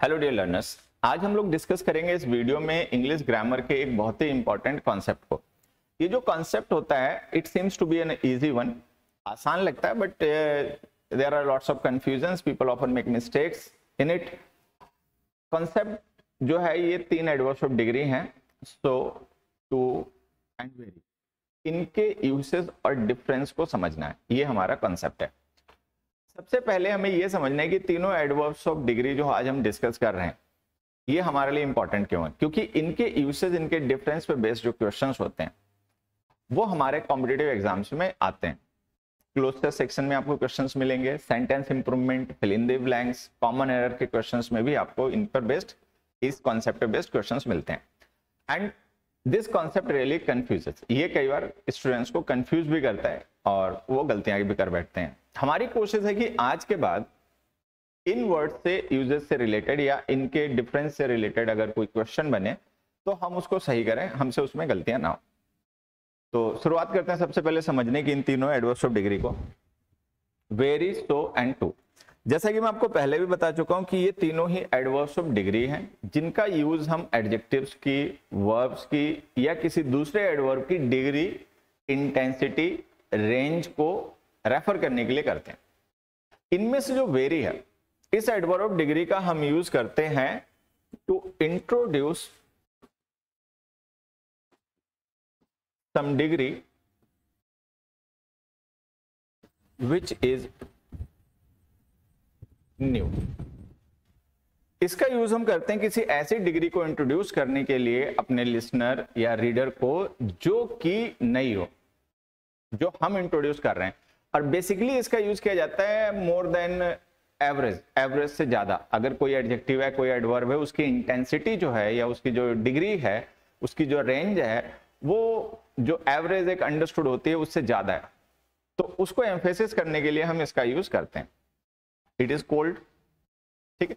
Hello dear learners, आज हम लोग डिस्कस करेंगे इस वीडियो में इंग्लिश ग्रामर के एक बहुत ही इंपॉर्टेंट कॉन्सेप्ट को। ये जो कॉन्सेप्ट होता है it seems to be an easy one, आसान लगता है but there are lots of confusions, people often make mistakes in it. Concept जो है ये 3 एडवर्ब्स ऑफ डिग्री हैं, सो, टू एंड वेरी। इनके यूसेज और डिफरेंस को समझना है, ये हमारा कॉन्सेप्ट है। सबसे पहले हमें यह समझना है कि तीनों एडवर्ब्स ऑफ डिग्री जो आज हम डिस्कस कर रहे हैं ये हमारे लिए इंपॉर्टेंट क्यों है, क्योंकि इनके यूसेज, इनके डिफरेंस पे बेस्ड जो क्वेश्चंस होते हैं वो हमारे कॉम्पिटिटिव एग्जाम्स में आते हैं। क्लोजर सेक्शन में आपको क्वेश्चंस मिलेंगे, sentence improvement, fill in the blanks, common error के क्वेश्चंस में भी आपको इन पर बेस्ड, इस कॉन्सेप्ट पे बेस्ड क्वेश्चंस मिलते हैं। And this concept really confuses, ये कई बार स्टूडेंट्स को कंफ्यूज भी करता है और वो गलतियां भी कर बैठते हैं। हमारी कोशिश है कि आज के बाद इन वर्ड से, यूजेस से रिलेटेड या इनके डिफरेंस से रिलेटेड अगर कोई क्वेश्चन बने तो हम उसको सही करें, हमसे उसमें गलतियां ना हो। तो शुरुआत करते हैं सबसे पहले समझने की इन तीनों एडवर्ब्स ऑफ डिग्री को। Very, so and too. जैसा कि मैं आपको पहले भी बता चुका हूं कि ये तीनों ही एडवर्ब्स ऑफ डिग्री हैं जिनका यूज हम एडजेक्टिव्स की, वर्ब्स की या किसी दूसरे एडवर्ब की डिग्री, इंटेंसिटी, रेंज को रेफर करने के लिए करते हैं। इनमें से जो वेरी है, इस एडवर्ब ऑफ डिग्री का हम यूज करते हैं to introduce some degree which is new. इसका यूज हम करते हैं किसी ऐसी डिग्री को इंट्रोड्यूस करने के लिए अपने लिसनर या रीडर को जो कि नई हो, जो हम इंट्रोड्यूस कर रहे हैं। और बेसिकली इसका यूज किया जाता है मोर देन एवरेज, एवरेज से ज्यादा। अगर कोई एडजेक्टिव है, कोई एडवर्ब है, उसकी इंटेंसिटी जो है या उसकी जो डिग्री है, उसकी जो रेंज है, वो जो एवरेज एक अंडरस्टूड होती है उससे ज्यादा है, तो उसको एम्फेसिस करने के लिए हम इसका यूज करते हैं। इट इज कोल्ड, ठीक है,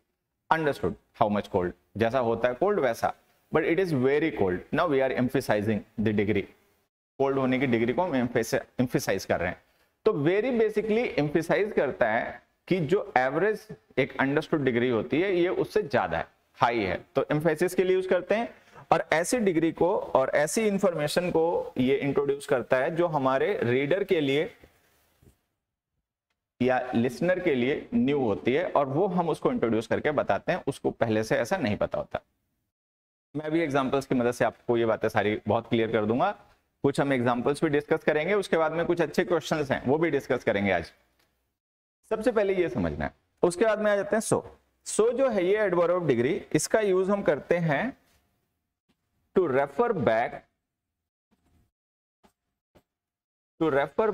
अंडरस्टूड, हाउ मच कोल्ड, जैसा होता है कोल्ड वैसा, but it is very cold. Now we are emphasizing the degree, cold होने की डिग्री को हम एम्फेसाइज कर रहे हैं। तो वेरी बेसिकली एम्फेसाइज करता है कि जो एवरेज एक अंडरस्टूड डिग्री होती है ये उससे ज्यादा है, हाई है, तो एम्फेसिस के लिए यूज करते हैं। और ऐसी डिग्री को और ऐसी इंफॉर्मेशन को ये इंट्रोड्यूस करता है जो हमारे रीडर के लिए या लिसनर के लिए न्यू होती है, और वो हम उसको इंट्रोड्यूस करके बताते हैं, उसको पहले से ऐसा नहीं पता होता। मैं भी एग्जांपल्स की मदद से आपको ये बातें सारी बहुत क्लियर कर दूंगा। कुछ हम एग्जांपल्स भी डिस्कस करेंगे, उसके बाद में कुछ अच्छे क्वेश्चंस हैं वो भी डिस्कस करेंगे आज। सबसे पहले ये समझना है, उसके बाद में आ जाते हैं सो। सो जो है ये एडवर्ब ऑफ डिग्री, इसका यूज हम करते हैं to refer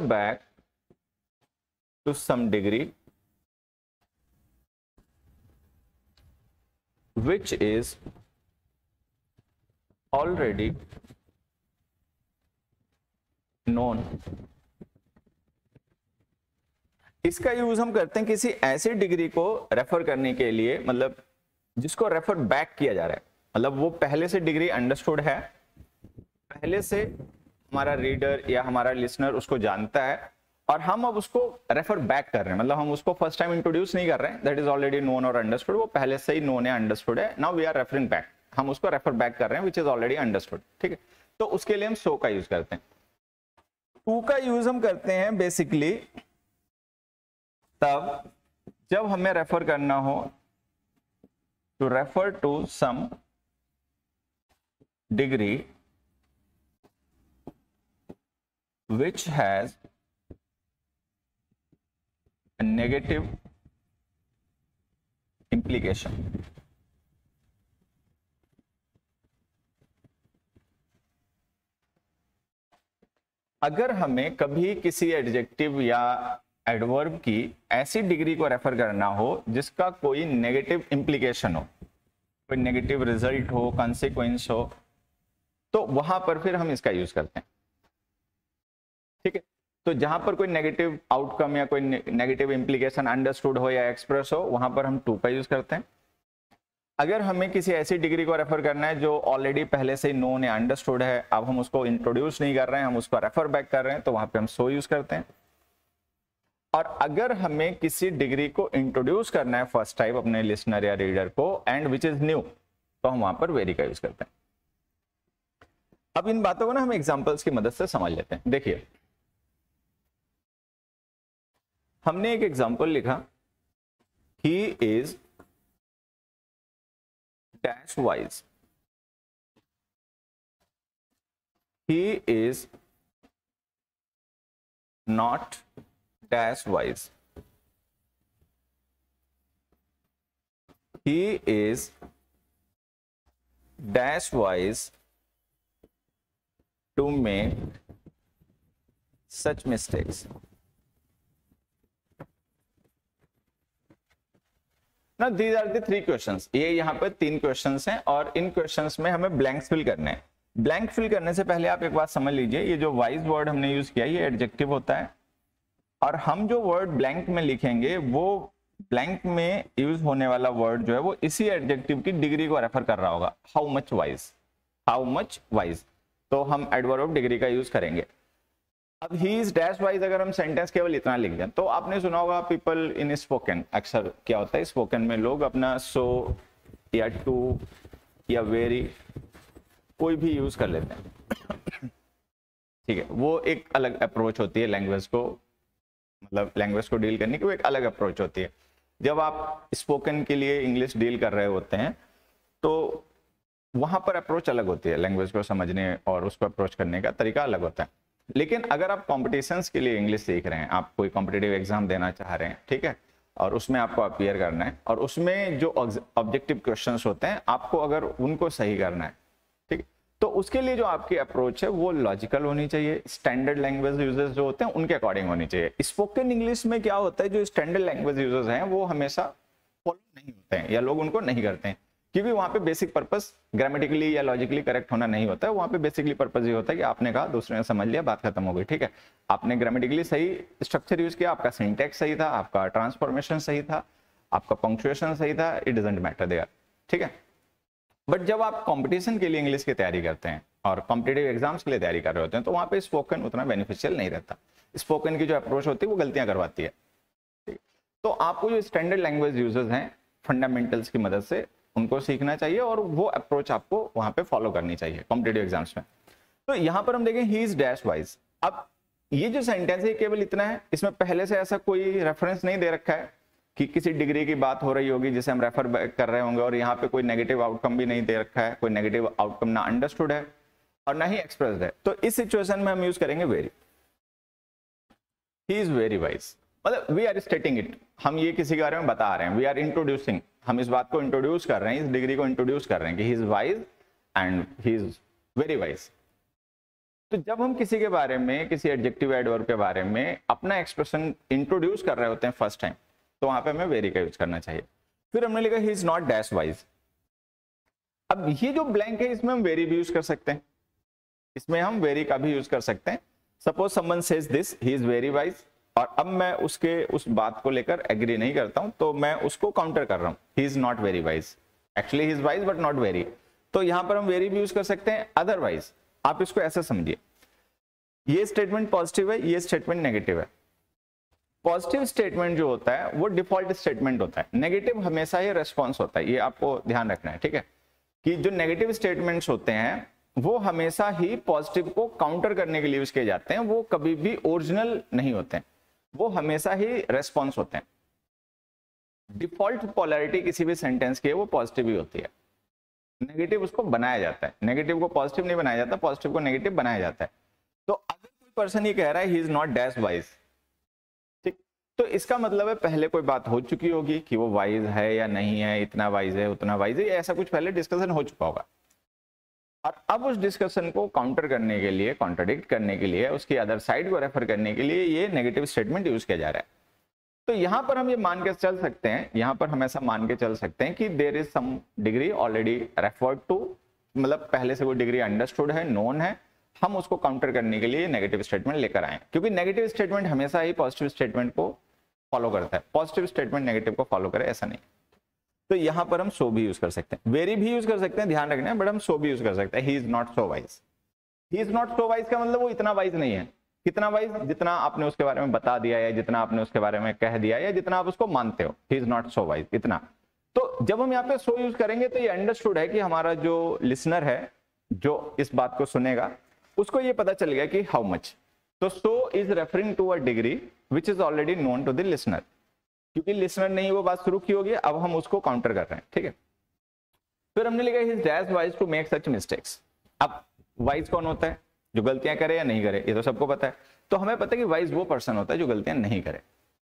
back to some degree which is already known। इसका यूज हम करते हैं किसी ऐसी डिग्री को रेफर करने के लिए, मतलब जिसको रेफर बैक किया जा रहा है, मतलब वो पहले से डिग्री अंडरस्टूड है, पहले से हमारा रीडर या हमारा लिसनर उसको जानता है, और हम अब उसको रेफर बैक कर रहे हैं, मतलब हम उसको फर्स्ट टाइम इंट्रोड्यूस नहीं कर रहे हैं, दैट इज ऑलरेडी नोन और अंडरस्टूड, वो पहले से ही नोन है, अंडरस्टूड है। Now we are referring back, हम उसको रेफर बैक कर रहे हैं विच इज ऑलरेडी अंडरस्टूड, ठीक है। तो उसके लिए हम सो का यूज करते हैं। टू का यूज हम करते हैं बेसिकली तब जब हमें रेफर करना हो, to refer to some degree which has a negative implication। अगर हमें कभी किसी एडजेक्टिव या एडवर्ब की ऐसी डिग्री को रेफर करना हो जिसका कोई नेगेटिव इंप्लीकेशन हो, कोई नेगेटिव रिजल्ट हो, कॉन्सिक्वेंस हो, तो वहां पर फिर हम इसका यूज करते हैं, ठीक है। तो जहां पर कोई नेगेटिव आउटकम या कोई नेगेटिव इंप्लीकेशन अंडरस्टूड हो या एक्सप्रेस हो, वहां पर हम टू का यूज करते हैं। अगर हमें किसी ऐसी डिग्री को रेफर करना है जो ऑलरेडी पहले से ही नोन या अंडरस्टूड है, अब हम उसको इंट्रोड्यूस नहीं कर रहे हैं, हम उसको रेफर बैक कर रहे हैं, तो वहां पे हम सो यूज करते हैं। और अगर हमें किसी डिग्री को इंट्रोड्यूस करना है फर्स्ट टाइम अपने लिसनर या रीडर को, एंड विच इज न्यू, तो हम वहां पर वेरी का यूज करते हैं। अब इन बातों को ना हम एग्जांपल्स की मदद से समझ लेते हैं। देखिए हमने एक एग्जांपल लिखा, he is dash wise, he is not dash wise, he is dash wise to make such mistakes. Now these are the three questions. ये यहाँ पे 3 क्वेश्चंस हैं और इन क्वेश्चंस में हमें ब्लैंक्स फिल करने हैं। ब्लैंक फिल करने से पहले आप एक बात समझ लीजिए, ये जो वाइज वर्ड हमने यूज किया ये एडजेक्टिव होता है और हम जो वर्ड ब्लैंक में लिखेंगे वो ब्लैंक में यूज होने वाला वर्ड जो है वो इसी एडजेक्टिव की डिग्री को रेफर कर रहा होगा। How much wise, how much wise, तो हम एडवर्ब ऑफ डिग्री का यूज करेंगे। अब ही इज डैश वाइज अगर हम सेंटेंस केवल इतना लिख दें तो आपने सुना होगा पीपल इन स्पोकन, अक्सर क्या होता है स्पोकन में लोग अपना सो या टू या वेरी कोई भी यूज कर लेते हैं। ठीक है, वो एक अलग अप्रोच होती है लैंग्वेज को, मतलब लैंग्वेज को डील करने की वो एक अलग अप्रोच होती है। जब आप स्पोकन के लिए इंग्लिश डील कर रहे होते हैं तो वहां पर अप्रोच अलग होती है, लैंग्वेज को समझने और उसको अप्रोच करने का तरीका अलग होता है। लेकिन अगर आप कॉम्पिटिशन्स के लिए इंग्लिश सीख रहे हैं, आप कोई कॉम्पिटिटिव एग्जाम देना चाह रहे हैं, ठीक है, और उसमें आपको अपीयर करना है और उसमें जो ऑब्जेक्टिव क्वेश्चंस होते हैं आपको अगर उनको सही करना है, ठीक, तो उसके लिए जो आपकी अप्रोच है वो लॉजिकल होनी चाहिए, स्टैंडर्ड लैंग्वेज यूजर्स जो होते हैं उनके अकॉर्डिंग होनी चाहिए। स्पोकन इंग्लिश में क्या होता है, जो स्टैंडर्ड लैंग्वेज यूजर्स हैं वो हमेशा फॉलो नहीं होते हैं या लोग उनको नहीं करते हैं, क्योंकि वहां पे बेसिक पर्पस ग्रामेटिकली या लॉजिकली करेक्ट होना नहीं होता है। वहां पे बेसिकली पर्पस ये होता है कि आपने कहा, दूसरे ने समझ लिया, बात खत्म हो गई, ठीक है, आपने ग्रामेटिकली सही स्ट्रक्चर यूज किया, आपका सिंटैक्स सही था, आपका ट्रांसफॉर्मेशन सही था, आपका पंक्चुएशन सही था, इट डजंट मैटर देयर, ठीक है। बट जब आप कंपटीशन के लिए इंग्लिश की तैयारी करते हैं और कॉम्पिटिटिव एग्जाम्स के लिए तैयारी कर रहे होते हैं तो वहां पे स्पोकन उतना बेनिफिशियल नहीं रहता। स्पोकन की जो अप्रोच होती है वो गलतियां करवाती है, ठीक। तो आपको जो स्टैंडर्ड लैंग्वेज यूजर्स हैं फंडामेंटल्स की मदद से उनको सीखना चाहिए और वो अप्रोच आपको वहां पे फॉलो करनी चाहिए कॉम्पिटिटिव एग्जाम्स में। तो यहां पर हम देखें ही इज डैश वाइज। अब ये जो सेंटेंस है केवल इतना है, इसमें पहले से ऐसा कोई रेफरेंस नहीं दे रखा है कि किसी डिग्री की बात हो रही होगी जिसे हम रेफर कर रहे होंगे, और यहाँ पे कोई नेगेटिव आउटकम भी नहीं दे रखा है, कोई नेगेटिव आउटकम ना अंडरस्टूड है और ना ही एक्सप्रेस्ड है। तो इस सिचुएशन में हम यूज करेंगे very. He is very wise, मतलब वी आर स्टेटिंग इट, हम ये किसी के बारे में बता रहे हैं, वी आर इंट्रोड्यूसिंग, हम इस बात को इंट्रोड्यूस कर रहे हैं, इस डिग्री को इंट्रोड्यूस कर रहे हैं कि he is wise and he is very wise. तो जब हम किसी के बारे में, किसी एडजेक्टिव एडवर्ब के बारे में अपना एक्सप्रेशन इंट्रोड्यूस कर रहे होते हैं फर्स्ट टाइम, तो वहां पे हमें वेरी का यूज करना चाहिए। फिर हमने लिखा he is not dash wise. अब ये जो ब्लैंक है इसमें हम वेरी भी यूज कर सकते हैं, इसमें हम वेरी का भी यूज कर सकते हैं। Suppose someone says this he is very wise, और अब मैं उसके उस बात को लेकर एग्री नहीं करता हूं तो मैं उसको काउंटर कर रहा हूं, he is not very wise, actually he is wise but not very. तो यहां पर हम वेरी भी यूज कर सकते हैं। अदरवाइज आप इसको ऐसा समझिए, ये स्टेटमेंट पॉजिटिव है, ये स्टेटमेंट नेगेटिव है। पॉजिटिव स्टेटमेंट जो होता है वो डिफॉल्ट स्टेटमेंट होता है, नेगेटिव हमेशा ही रेस्पॉन्स होता है, ये आपको ध्यान रखना है, ठीक है, कि जो नेगेटिव स्टेटमेंट्स होते हैं वो हमेशा ही पॉजिटिव को काउंटर करने के लिए यूज किए जाते हैं, वो कभी भी ओरिजिनल नहीं होते हैं, वो हमेशा ही रेस्पॉन्स होते हैं। डिफॉल्ट पोलैरिटी किसी भी सेंटेंस की है वो पॉजिटिव ही होती है, नेगेटिव उसको बनाया जाता है, नेगेटिव को पॉजिटिव नहीं बनाया जाता, पॉजिटिव को नेगेटिव बनाया जाता है। तो अगर कोई पर्सन ये कह रहा है he is not dash wise, ठीक, तो इसका मतलब है पहले कोई बात हो चुकी होगी कि वो वाइज है या नहीं है, इतना वाइज है उतना वाइज है, ऐसा कुछ पहले डिस्कशन हो चुका होगा। और अब उस डिस्कशन को काउंटर करने के लिए, कॉन्ट्रडिक्ट करने के लिए, उसकी अदर साइड को रेफर करने के लिए ये नेगेटिव स्टेटमेंट यूज किया जा रहा है। तो यहां पर हम ये मान के चल सकते हैं, यहां पर हम ऐसा मान के चल सकते हैं कि there is some degree already referred to, मतलब पहले से वो डिग्री अंडरस्टूड है, नोन है, हम उसको काउंटर करने के लिए नेगेटिव स्टेटमेंट लेकर आए, क्योंकि नेगेटिव स्टेटमेंट हमेशा ही पॉजिटिव स्टेटमेंट को फॉलो करता है, पॉजिटिव स्टेटमेंट नेगेटिव को फॉलो करे ऐसा नहीं। तो यहां पर हम सो भी यूज कर सकते हैं, वेरी भी यूज कर सकते हैं, ध्यान रखना है, बट हम सो भी यूज कर सकते हैं। He is not so wise, he is not so wise का मतलब वो इतना वाइज नहीं है। कितना वाइज? जितना आपने उसके बारे में बता दिया या जितना आपने उसके बारे में कह दिया या जितना आप उसको मानते हो, he is not so wise, इतना। तो जब हम यहाँ पे सो यूज करेंगे तो ये अंडरस्टूड है कि हमारा जो लिसनर है जो इस बात को सुनेगा उसको ये पता चल गया कि हाउ मच। तो so is referring to a degree which is already known to the listener, क्योंकि लिसनर ने ही वो बात शुरू की होगी, अब हम उसको काउंटर कर रहे हैं, ठीक है। फिर हमने लिखा his dash wise to make such mistakes. अब वाइज कौन होता है, जो गलतियां करे या नहीं करे, ये तो सबको पता है। तो हमें पता है कि वाइज वो पर्सन होता है जो गलतियां नहीं करे,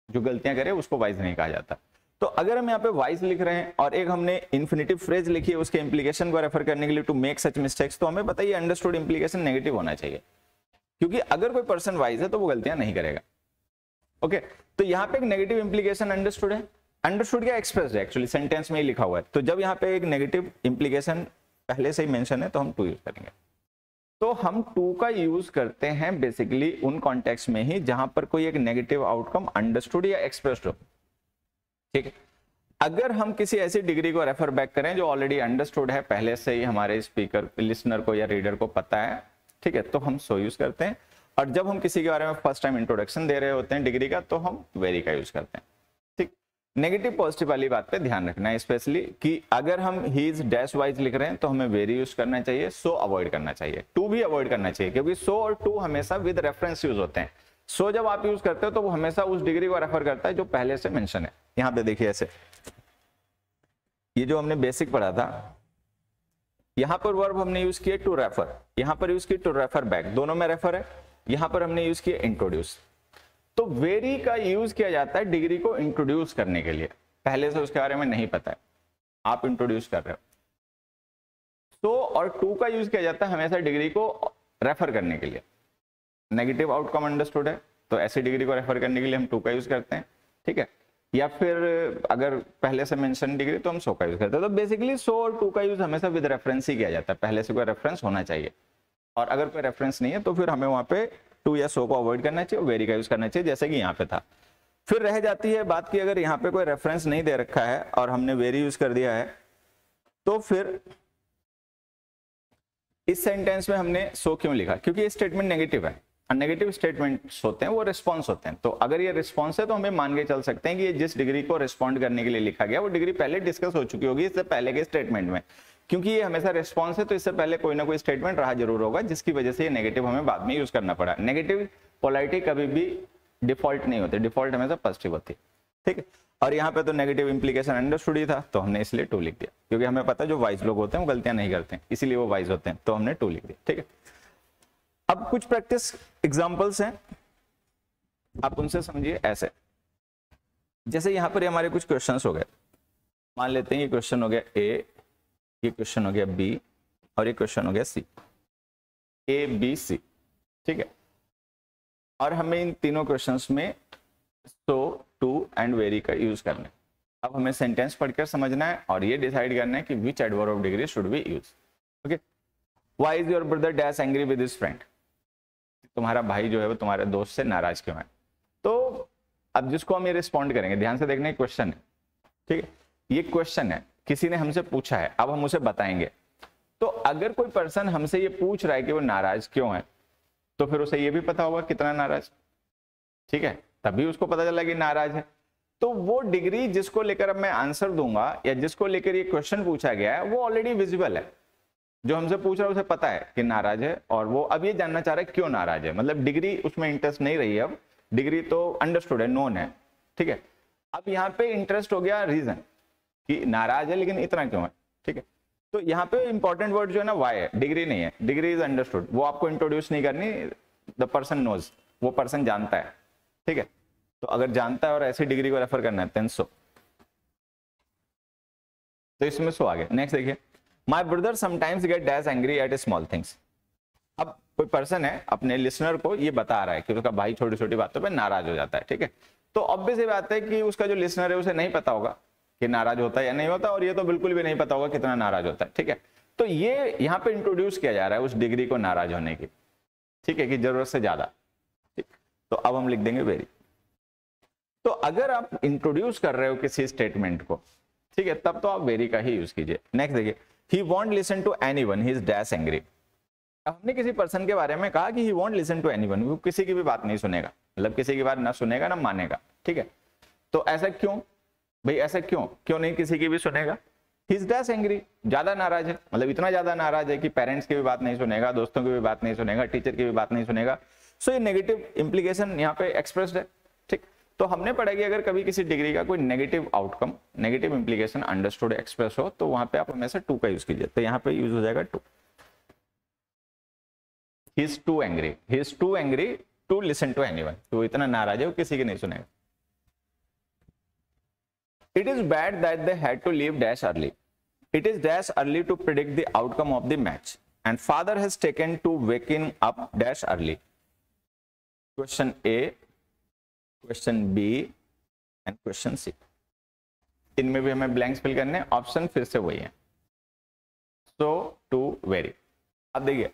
जो गलतियां करे उसको वाइज नहीं कहा जाता। तो अगर हम यहाँ पे वाइज लिख रहे हैं और एक हमने इन्फिनिटिव फ्रेज लिखी है उसके इंप्लीकेशन को रेफर करने के लिए टू मेक सच मिस्टेक्स, तो हमें पता है ये अंडरस्टूड इंप्लीकेशन नेगेटिव होना चाहिए, क्योंकि अगर कोई पर्सन वाइज है तो वो गलतियां नहीं करेगा। ओके, तो यहाँ पे एक नेगेटिव इंप्लीकेशन अंडरस्टूड है। अंडरस्टूड क्या एक्सप्रेस्ड है, एक्चुअली सेंटेंस में ही लिखा हुआ है। तो जब यहाँ पे एक नेगेटिव इंप्लीकेशन पहले से ही मेंशन है तो हम टू यूज करेंगे। तो हम टू का यूज करते हैं बेसिकली उन कॉन्टेक्स्ट में ही जहां पर कोई एक नेगेटिव आउटकम अंडरस्टूड या एक्सप्रेस्ड हो, ठीक है। अगर हम किसी ऐसी डिग्री को रेफर बैक करें जो ऑलरेडी अंडरस्टूड है, पहले से ही हमारे स्पीकर लिसनर को या रीडर को पता है, ठीक है, तो हम सो यूज करते हैं। और जब हम किसी के बारे में फर्स्ट टाइम इंट्रोडक्शन दे रहे होते हैं डिग्री का तो हम वेरी का यूज करते हैं, ठीक। नेगेटिव पॉजिटिव वाली बात पे ध्यान रखना है स्पेशली कि अगर हम ही इज डैश वाइज लिख रहे हैं तो हमें वेरी यूज करना चाहिए, सो अवॉइड करना चाहिए, टू भी अवॉइड करना चाहिए, क्योंकि सो और टू हमेशा विद रेफरेंस यूज होते हैं। सो जब आप यूज करते हो तो वो हमेशा उस डिग्री को रेफर करता है जो पहले से मेंशन है। यहाँ पे देखिए ऐसे, ये जो हमने बेसिक पढ़ा था, यहाँ पर वर्ब हमने यूज किया टू रेफर, यहाँ पर यूज किया टू रेफर बैक, दोनों में रेफर है। यहाँ पर हमने यूज किया इंट्रोड्यूस। तो वेरी का यूज किया जाता है डिग्री को इंट्रोड्यूस करने के लिए, पहले से उसके बारे में नहीं पता है, आप इंट्रोड्यूस कर रहे हो। सो और टू का यूज किया जाता है हमेशा डिग्री को रेफर करने के लिए। नेगेटिव आउटकम अंडरस्टूड है तो ऐसी डिग्री को रेफर करने के लिए हम टू का यूज करते हैं, ठीक है। या फिर अगर पहले से मेंशन डिग्री तो हम सो का यूज करते हैं। तो बेसिकली सो और टू का यूज हमेशा विद रेफरेंस ही किया जाता है, पहले से कोई रेफरेंस होना चाहिए। और अगर कोई रेफरेंस नहीं है तो फिर हमें वहां पे टू या सो को अवॉइड करना चाहिए और वेरी का यूज करना चाहिए, जैसे कि यहाँ पे था। फिर रह जाती है बात की अगर यहाँ पे कोई रेफरेंस नहीं दे रखा है और हमने वेरी यूज कर दिया है तो फिर इस सेंटेंस में हमने सो क्यों लिखा, क्योंकि ये स्टेटमेंट नेगेटिव है। नेगेटिव स्टेटमेंट्स होते हैं वो रिस्पॉन्स होते हैं। तो अगर ये रिस्पॉन्स है तो हमें मान के चल सकते हैं कि ये जिस डिग्री को रिस्पॉन्ड करने के लिए लिखा गया वो डिग्री पहले डिस्कस हो चुकी होगी इससे पहले के स्टेटमेंट में। क्योंकि ये हमेशा रिस्पॉन्स है तो इससे पहले कोई ना कोई स्टेटमेंट रहा जरूर होगा जिसकी वजह से ये नेगेटिव हमें बाद में यूज करना पड़ा। नेगेटिव पोलैरिटी कभी भी डिफॉल्ट नहीं होती, डिफॉल्ट हमेशा पॉजिटिव होती है, ठीक है। और यहाँ पे तो नेगेटिव इंप्लीकेशन अंडरस्टूड ही था तो हमने इसलिए टू लिख दिया, क्योंकि हमें पता है जो वाइज लोग होते हैं वो गलतियां नहीं करते हैं, इसीलिए वो वाइज होते हैं, तो हमने टू लिख दिया, ठीक है। अब कुछ प्रैक्टिस एग्जांपल्स हैं, आप उनसे समझिए ऐसे। जैसे यहाँ पर हमारे कुछ क्वेश्चंस हो गए, मान लेते हैं ये क्वेश्चन हो गया ए, ये क्वेश्चन हो गया बी और ये क्वेश्चन हो गया सी, ए बी सी, ठीक है। और हमें इन तीनों क्वेश्चंस में सो, टू एंड वेरी का यूज करना है। अब हमें सेंटेंस पढ़कर समझना है और ये डिसाइड करना है कि which adverb of degree should be use. Okay, why is your brother dash angry with his friend, तुम्हारा भाई जो है वो तुम्हारे दोस्त से नाराज क्यों है। तो अब जिसको हम ये रिस्पॉन्ड करेंगे, ध्यान से देखना, क्वेश्चन है, ठीक है, ये क्वेश्चन है, किसी ने हमसे पूछा है, अब हम उसे बताएंगे। तो अगर कोई पर्सन हमसे ये पूछ रहा है कि वो नाराज क्यों है तो फिर उसे ये भी पता होगा कितना नाराज, ठीक है, तभी उसको पता चला कि नाराज है। तो वो डिग्री जिसको लेकर अब मैं आंसर दूंगा या जिसको लेकर ये क्वेश्चन पूछा गया है वो ऑलरेडी विजिबल है। जो हमसे पूछ रहा है उसे पता है कि नाराज है और वो अब ये जानना चाह रहा है क्यों नाराज है, मतलब डिग्री उसमें इंटरेस्ट नहीं रही है, अब डिग्री तो अंडरस्टूड है, नोन है, ठीक है। अब यहाँ पे इंटरेस्ट हो गया रीजन कि नाराज है लेकिन इतना क्यों है, ठीक है। तो यहाँ पे इंपॉर्टेंट वर्ड जो है ना वाई है, डिग्री नहीं है, डिग्री इज अंडरस्टूड, वो आपको इंट्रोड्यूस नहीं करनी, द पर्सन नोज, वो पर्सन जानता है, ठीक है। तो अगर जानता है और ऐसी डिग्री को रेफर करना है देन सो, तो इसमें सो आ गया। नेक्स्ट देखिए, my brother sometimes get dash angry at small things. अब कोई पर्सन है अपने लिसनर को ये बता रहा है कि उसका भाई छोटी छोटी बातों पे नाराज हो जाता है, ठीक है। तो ऑब्वियस ये बात है कि उसका जो लिसनर है उसे नहीं पता होगा कि नाराज होता है या नहीं होता, और ये तो बिल्कुल भी नहीं पता होगा कितना नाराज होता है, ठीक है। तो ये यहाँ पे इंट्रोड्यूस किया जा रहा है उस डिग्री को नाराज होने की, ठीक है, कि जरूरत से ज्यादा, ठीक। तो अब हम लिख देंगे वेरी। तो अगर आप इंट्रोड्यूस कर रहे हो किसी स्टेटमेंट को, ठीक है, तब तो आप वेरी का ही यूज कीजिए। नेक्स्ट देखिए, he won't listen to anyone, he is dash angry। हमने किसी पर्सन के बारे में कहा कि he won't listen to anyone, वो किसी की भी बात नहीं सुनेगा, मतलब किसी की बात ना सुनेगा ना मानेगा, ठीक है। तो ऐसा क्यों, भाई ऐसा क्यों, क्यों नहीं किसी की भी सुनेगा? ही इज डैश एंग्री, ज्यादा नाराज है, मतलब इतना ज्यादा नाराज है कि पेरेंट्स की भी बात नहीं सुनेगा, दोस्तों की भी बात नहीं सुनेगा, टीचर की भी बात नहीं सुनेगा। सो ये नेगेटिव इंप्लीकेशन यहाँ पे एक्सप्रेस्ड है, ठीक। तो हमने पढ़ा कि अगर कभी किसी डिग्री का कोई negative outcome, negative implication understood express हो तो वहां पे आप हमेशा टू का यूज कीजिए। तो यहाँ पे यूज हो जाएगा too. He is too angry, he is too angry to listen to anyone, तो इतना नाराज है वो किसी की नहीं सुनेगा। It is bad that they had to leave dash early. It is dash early to predict the outcome of the match, and father has taken to waking up dash early. Question A, question B, and question C. इनमें भी हमें blanks fill करने हैं, option फिर से वही है। So to vary. अब देखिए,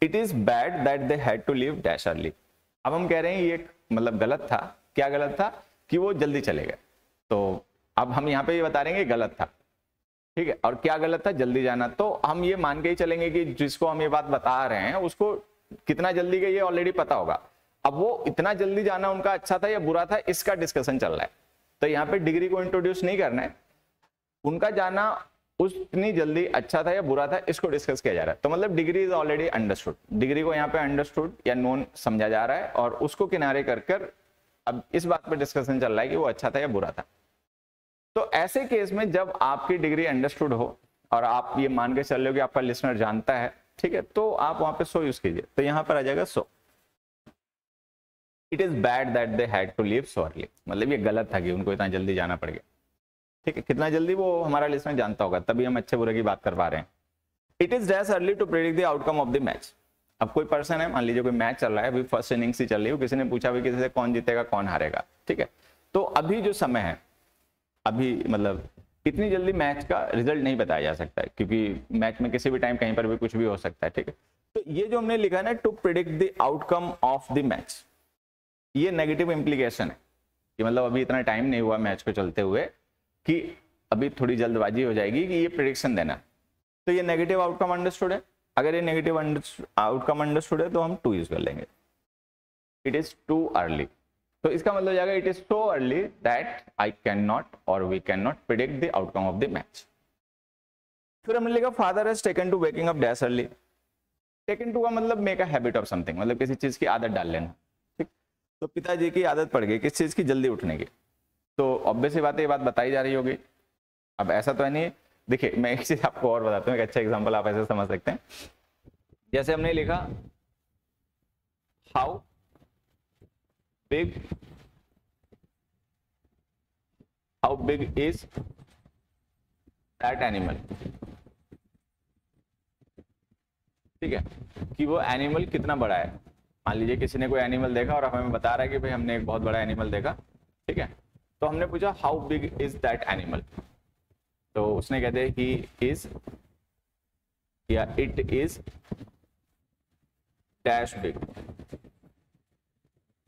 it is bad that they had to leave dash early. अब हम कह रहे हैं ये मतलब गलत था। क्या गलत था? कि वो जल्दी चले गए। तो अब हम यहाँ पे ये बता रहे हैं कि गलत था, ठीक है। और क्या गलत था? जल्दी जाना। तो हम ये मान के ही चलेंगे कि जिसको हम ये बात बता रहे हैं उसको कितना जल्दी गए ये ऑलरेडी पता होगा। अब वो इतना जल्दी जाना उनका अच्छा था या बुरा था, इसका डिस्कशन चल रहा है। तो यहाँ पे डिग्री को इंट्रोड्यूस नहीं करना है, उनका जाना उतनी जल्दी अच्छा था या बुरा था इसको डिस्कस किया जा रहा है। तो मतलब degree is already understood, degree को यहाँ पे अंडरस्टूड या नोन समझा जा रहा है और उसको किनारे कर अब इस बात पर डिस्कशन चल रहा है कि वो अच्छा था या बुरा था। तो ऐसे केस में जब आपकी डिग्री अंडरस्टूड हो और आप ये मान के चल रहे हो कि आपका लिसनर जानता है, ठीक है, तो आप वहां पे सो यूज कीजिए। तो यहां पर आ जाएगा so. It is bad that they had to leave so early, मतलब ये गलत था कि उनको इतना जल्दी जाना पड़ गया, ठीक है। कितना जल्दी वो हमारा लिसनर जानता होगा, तभी हम अच्छे बुरे की बात कर पा रहे हैं। It is dash early to predict the outcome of the match. अब कोई पर्सन है, मान लीजिए कोई मैच चल रहा है, अभी फर्स्ट इनिंग्स ही चल रही है, किसी ने पूछा भी किसी से कौन जीतेगा कौन हारेगा, ठीक है। तो अभी जो समय है, अभी मतलब इतनी जल्दी मैच का रिजल्ट नहीं बताया जा सकता है, क्योंकि मैच में किसी भी टाइम कहीं पर भी कुछ भी हो सकता है, ठीक है। तो ये जो हमने लिखा है ना, to predict the outcome of the match, ये नेगेटिव इंप्लीकेशन है कि मतलब अभी इतना टाइम नहीं हुआ मैच को चलते हुए कि अभी थोड़ी जल्दबाजी हो जाएगी कि ये प्रिडिक्शन देना। तो ये नेगेटिव आउटकम अंडरस्टूड है। अगर ये नेगेटिव आउटकम अंडरस्टूड है तो हम टू यूज कर लेंगे। इट इज टू अर्ली, तो इसका मतलब जाएगा it is so early that I can not और we can not predict the outcome of the match. फिर हमने लिखा father has taken to waking up dash early. Taken to का मतलब make a habit of something, मतलब किसी चीज की आदत डाल लेना, ठीक। तो पिताजी की आदत पड़ गई किस चीज की? जल्दी उठने की। तो ऑब्वियस बात है, ये बात बताई जा रही होगी। अब ऐसा तो है नहीं, देखिए मैं एक चीज आपको और बताता हूँ, एक अच्छा एग्जाम्पल आप ऐसे समझ सकते हैं। जैसे हमने लिखा how big is that animal, ठीक है, कि वो एनिमल कितना बड़ा है। मान लीजिए किसी ने कोई एनिमल देखा और हमें बता रहा है कि भाई हमने एक बहुत बड़ा एनिमल देखा, ठीक है। तो हमने पूछा how big is that animal, तो उसने कहते हैं ही इज या it is dash big,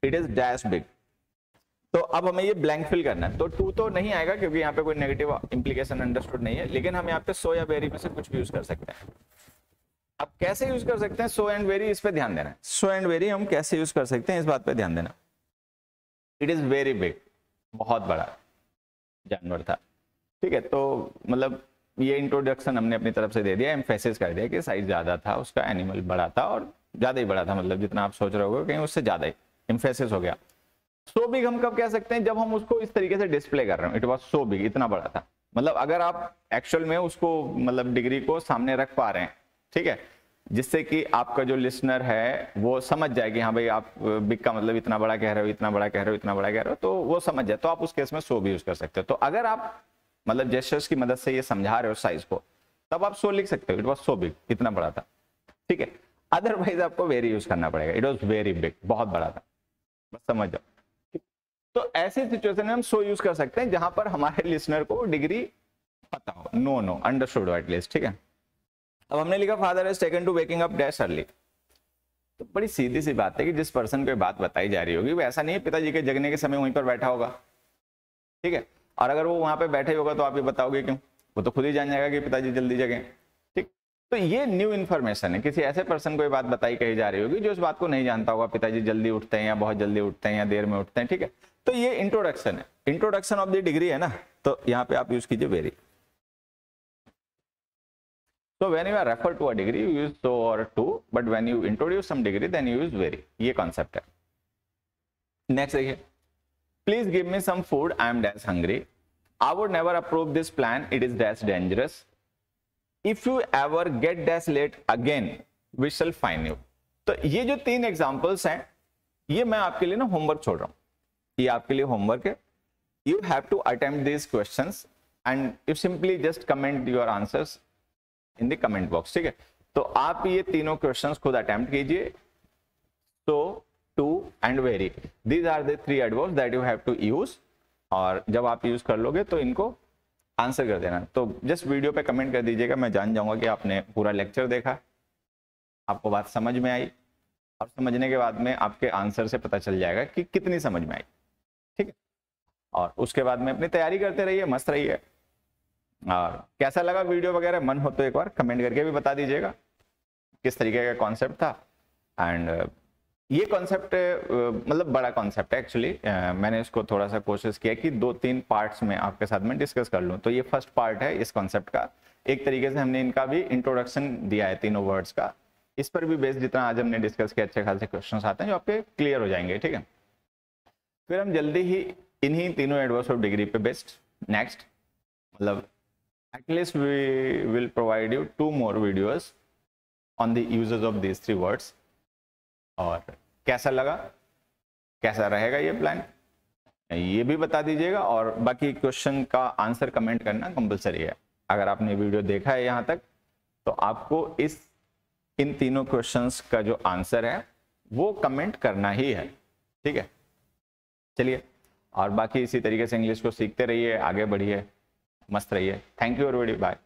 it is dash big. तो अब हमें ये ब्लैंक फिल करना है। तो टू तो नहीं आएगा क्योंकि यहाँ पे कोई नेगेटिव इंप्लीकेशन अंडरस्टूड नहीं है, लेकिन हम यहाँ पे सो या वेरी में से कुछ भी यूज कर सकते हैं। अब कैसे यूज कर सकते हैं सो एंड वेरी, इस पे ध्यान देना है। सो एंड वेरी हम कैसे यूज कर सकते हैं इस बात पे ध्यान देना। इट इज वेरी बिग, बहुत बड़ा जानवर था, ठीक है। तो मतलब ये इंट्रोडक्शन हमने अपनी तरफ से दे दिया, एम्फेसिस कर दिया कि साइज ज्यादा था उसका, एनिमल बड़ा था और ज्यादा ही बड़ा था, मतलब जितना आप सोच रहे होगे कहीं उससे ज्यादा ही एम्फेसिस हो गया। सो बिग हम कब कह सकते हैं? जब हम उसको इस तरीके से डिस्प्ले कर रहे हैं, इट वाज सो बिग, इतना बड़ा था। मतलब अगर आप एक्चुअल में उसको मतलब डिग्री को सामने रख पा रहे हैं, ठीक है, जिससे कि आपका जो लिसनर है वो समझ जाए कि हाँ भाई आप बिग का मतलब इतना बड़ा कह रहे हो, इतना बड़ा कह रहे हो, इतना बड़ा कह रहे हो, तो वो समझ जाए, तो आप उस केस में सो भी यूज कर सकते हो। तो अगर आप मतलब जेस्चर्स की मदद से ये समझा रहे हो साइज को, तब आप सो लिख सकते हो, इट वाज सो बिग, इतना बड़ा था, ठीक है। अदरवाइज आपको वेरी यूज करना पड़ेगा, इट वाज वेरी बिग, बहुत बड़ा था, बस समझ जाओ। तो ऐसी सिचुएशन में हम सो यूज कर सकते हैं जहां पर हमारे लिसनर को डिग्री पता हो, नो अंडरस्टूड हो एटलीस्ट, ठीक है। अब हमने लिखा father has taken to waking up dash early. तो बड़ी सीधी सी बात है कि जिस पर्सन को बात बताई जा रही होगी वो ऐसा नहीं है पिताजी के जगने के समय वहीं पर बैठा होगा, ठीक है। और अगर वो वहां पे बैठे होगा तो आप ये बताओगे क्यों? वो तो खुद ही जान जाएगा कि पिताजी जल्दी जगे, ठीक। तो ये न्यू इन्फॉर्मेशन है, किसी ऐसे पर्सन को ये बात बताई कही जा रही होगी जो इस बात को नहीं जानता होगा, पिताजी जल्दी उठते हैं या बहुत जल्दी उठते हैं या देर में उठते हैं, ठीक है। तो ये इंट्रोडक्शन है, इंट्रोडक्शन ऑफ द डिग्री है ना, तो यहाँ पे आप यूज कीजिए very. So when you are refer to a degree, you use so or to, but when you introduce some degree, then you use very. ये concept है। Next देखिए, please give me some food. I am dash hungry. I would never approve this plan. It is dash dangerous. If you ever get dash late again, we shall fine you. तो ये जो 3 examples हैं, ये मैं आपके लिए ना homework छोड़ रहा हूँ। ये आपके लिए होमवर्क है। You have to attempt these questions and you simply just comment your answers in the comment box, ठीक है। तो आप ये तीनों क्वेश्चंस खुद अटेम्प्ट कीजिए। So, too and very, these are the 3 adverbs that you have to use, और जब आप यूज कर लोगे तो इनको आंसर कर देना। तो जस्ट वीडियो पे कमेंट कर दीजिएगा, मैं जान जाऊंगा कि आपने पूरा लेक्चर देखा, आपको बात समझ में आई, और समझने के बाद में आपके आंसर से पता चल जाएगा कि कितनी समझ में आई, ठीक है। और उसके बाद में अपनी तैयारी करते रहिए, मस्त रहिए। और कैसा लगा वीडियो वगैरह, मन हो तो एक बार कमेंट करके भी बता दीजिएगा किस तरीके का कॉन्सेप्ट था। एंड ये कॉन्सेप्ट मतलब बड़ा कॉन्सेप्ट है एक्चुअली। मैंने इसको थोड़ा सा कोशिश किया कि 2-3 पार्ट्स में आपके साथ में डिस्कस कर लूँ। तो ये फर्स्ट पार्ट है इस कॉन्सेप्ट का। एक तरीके से हमने इनका भी इंट्रोडक्शन दिया है तीनों वर्ड्स का। इस पर भी बेस्ड जितना आज हमने डिस्कस किया, अच्छे खासे क्वेश्चन आते हैं जो आपके क्लियर हो जाएंगे, ठीक है। फिर हम जल्दी ही इन्हीं तीनों एडवर्ब्स ऑफ डिग्री पे बेस्ड नेक्स्ट, मतलब at least we will provide you 2 more videos on the uses of these 3 words। और कैसा लगा, कैसा रहेगा ये प्लान, ये भी बता दीजिएगा। और बाकी क्वेश्चन का आंसर कमेंट करना कंपलसरी है। अगर आपने वीडियो देखा है यहाँ तक, तो आपको इन तीनों क्वेश्चंस का जो आंसर है वो कमेंट करना ही है, ठीक है। चलिए, और बाकी इसी तरीके से इंग्लिश को सीखते रहिए, आगे बढ़िए, मस्त रहिए। Thank you everybody, bye.